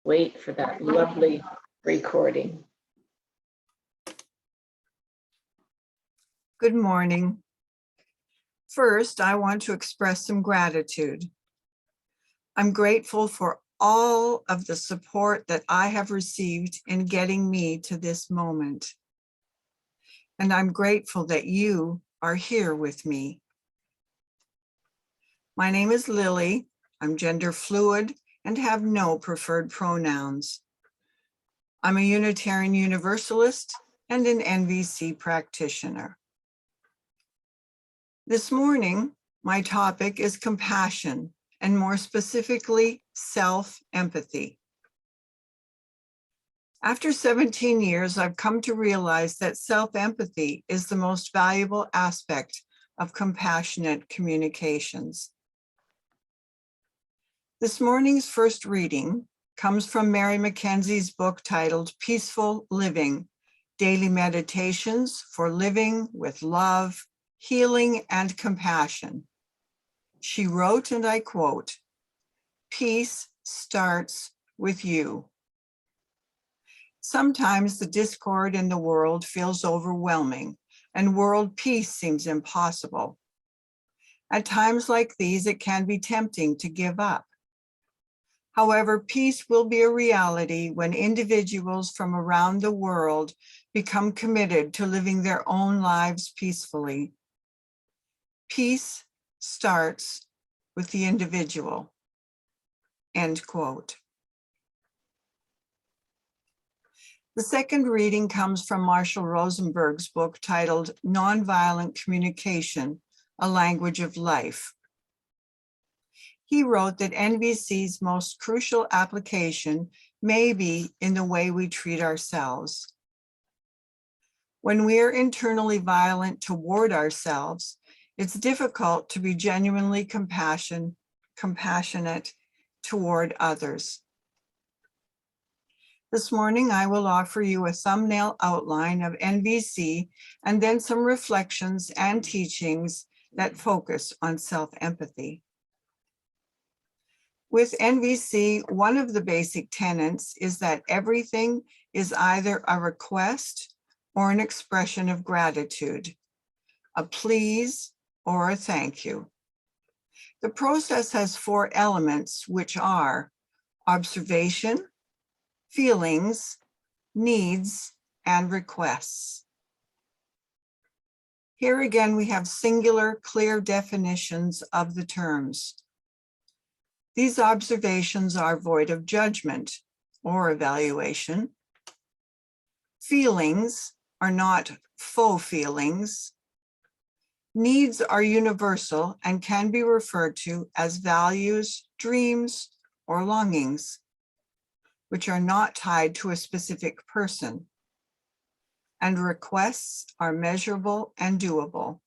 wait for that lovely recording. Good morning. First, I want to express some gratitude. I'm grateful for all of the support that I have received in getting me to this moment. And I'm grateful that you are here with me. My name is Lily. I'm gender fluid and have no preferred pronouns. I'm a Unitarian Universalist and an NVC practitioner. This morning, my topic is compassion, and more specifically, self-empathy. After 17 years, I've come to realize that self-empathy is the most valuable aspect of compassionate communications. This morning's first reading comes from Mary Mackenzie's book titled Peaceful Living, Daily Meditations for Living with Love, Healing, and Compassion. She wrote, and I quote, "Peace starts with you." Sometimes the discord in the world feels overwhelming and world peace seems impossible. At times like these, it can be tempting to give up. However, peace will be a reality when individuals from around the world become committed to living their own lives peacefully. Peace starts with the individual. End quote. The second reading comes from Marshall Rosenberg's book titled Nonviolent Communication, A Language of Life. He wrote that NVC's most crucial application may be in the way we treat ourselves. When we are internally violent toward ourselves, it's difficult to be genuinely compassionate toward others. This morning, I will offer you a thumbnail outline of NVC and then some reflections and teachings that focus on self-empathy. With NVC, one of the basic tenets is that everything is either a request or an expression of gratitude, a please or a thank you. The process has 4 elements, which are observation, feelings, needs, and requests. Here again, we have singular, clear definitions of the terms. These observations are void of judgment or evaluation. Feelings are not faux feelings. Needs are universal and can be referred to as values, dreams, or longings, which are not tied to a specific person. And requests are measurable and doable.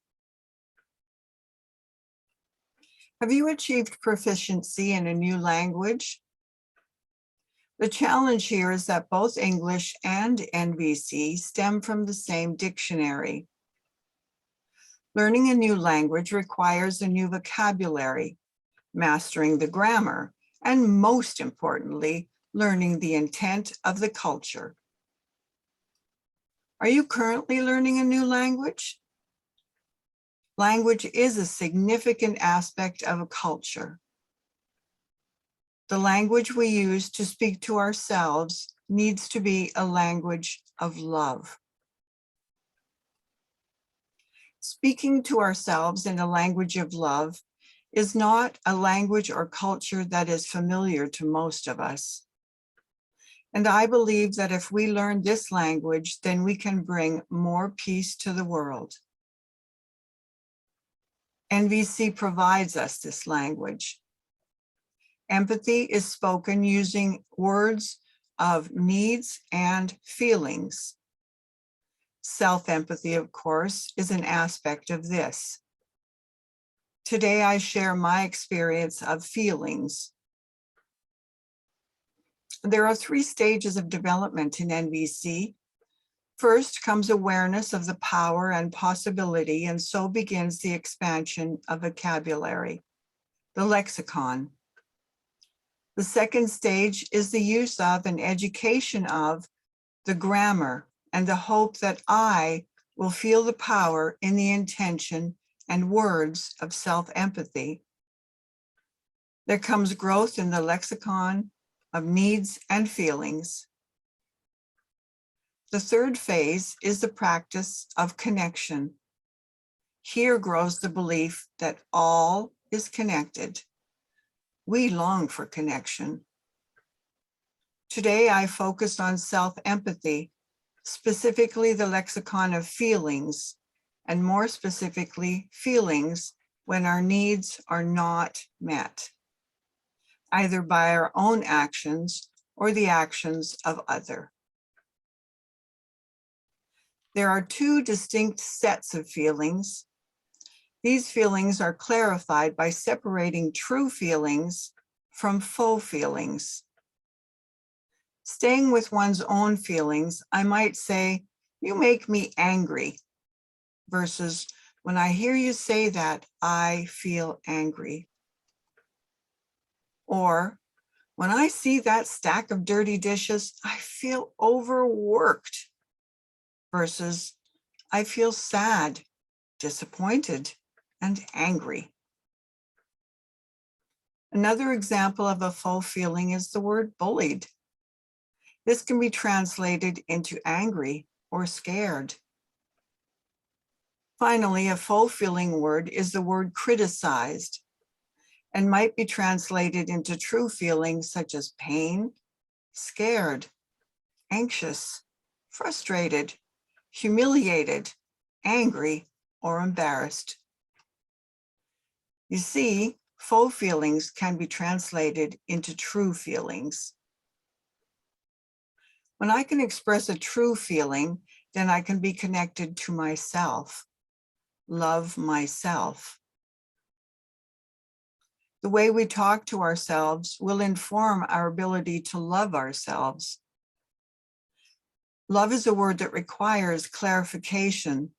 Have you achieved proficiency in a new language? The challenge here is that both English and NVC stem from the same dictionary. Learning a new language requires a new vocabulary, mastering the grammar, and most importantly, learning the intent of the culture. Are you currently learning a new language? Language is a significant aspect of a culture. The language we use to speak to ourselves needs to be a language of love. Speaking to ourselves in a language of love is not a language or culture that is familiar to most of us. And I believe that if we learn this language, then we can bring more peace to the world. NVC provides us this language. Empathy is spoken using words of needs and feelings. Self-empathy, of course, is an aspect of this. Today, I share my experience of feelings. There are 3 stages of development in NVC. First comes awareness of the power and possibility, and so begins the expansion of vocabulary, the lexicon. The second stage is the use of and education of the grammar and the hope that I will feel the power in the intention and words of self-empathy. There comes growth in the lexicon of needs and feelings. The third phase is the practice of connection. Here grows the belief that all is connected. We long for connection. Today, I focused on self-empathy, specifically the lexicon of feelings, and more specifically, feelings when our needs are not met, either by our own actions or the actions of other. There are two distinct sets of feelings. These feelings are clarified by separating true feelings from faux feelings. Staying with one's own feelings, I might say, "You make me angry," versus, "When I hear you say that, I feel angry." Or, "When I see that stack of dirty dishes, I feel overworked," versus, "I feel sad, disappointed, and angry." Another example of a faux feeling is the word bullied. This can be translated into angry or scared. Finally, a faux feeling word is the word criticized and might be translated into true feelings such as pain, scared, anxious, frustrated, humiliated, angry, or embarrassed. You see, faux feelings can be translated into true feelings. When I can express a true feeling, then I can be connected to myself, love myself. The way we talk to ourselves will inform our ability to love ourselves. Love is a word that requires clarification.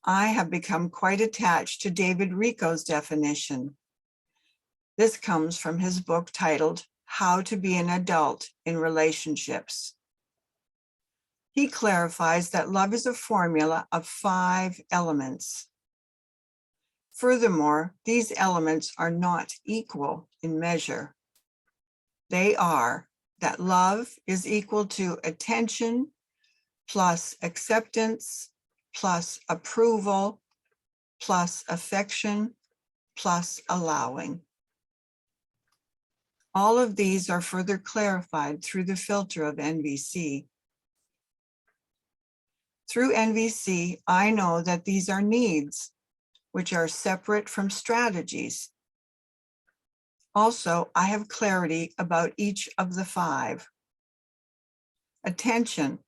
I have become quite attached to David Rico's definition. This comes from his book titled How to Be an Adult in Relationships. He clarifies that love is a formula of 5 elements. Furthermore, these elements are not equal in measure. They are that love is equal to attention plus acceptance plus approval plus affection plus allowing. All of these are further clarified through the filter of NVC. Through NVC, I know that these are needs, which are separate from strategies. Also, I have clarity about each of the 5. Attention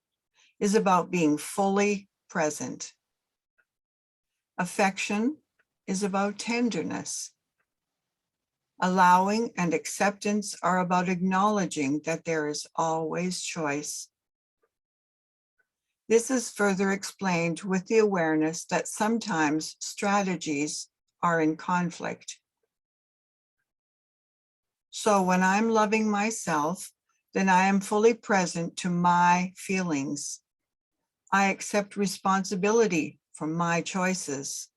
is about being fully present. Affection is about tenderness. Allowing and acceptance are about acknowledging that there is always choice. This is further explained with the awareness that sometimes strategies are in conflict. So when I'm loving myself, then I am fully present to my feelings. I accept responsibility for my choices.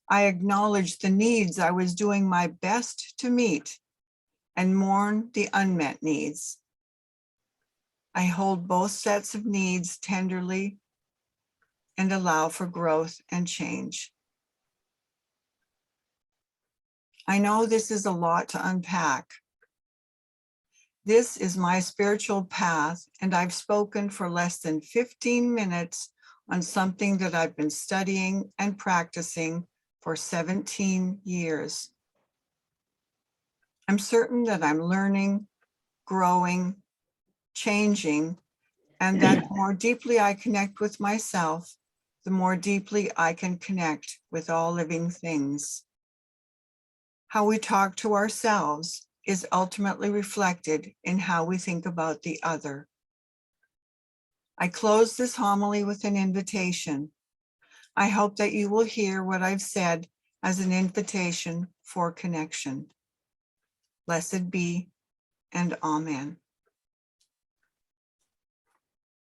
I acknowledge the needs I was doing my best to meet and mourn the unmet needs. I hold both sets of needs tenderly and allow for growth and change. I know this is a lot to unpack. This is my spiritual path, and I've spoken for less than 15 minutes on something that I've been studying and practicing for 17 years. I'm certain that I'm learning, growing, changing, and that the more deeply I connect with myself, the more deeply I can connect with all living things. How we talk to ourselves is ultimately reflected in how we think about the other. I close this homily with an invitation. I hope that you will hear what I've said as an invitation for connection. Blessed be, and amen.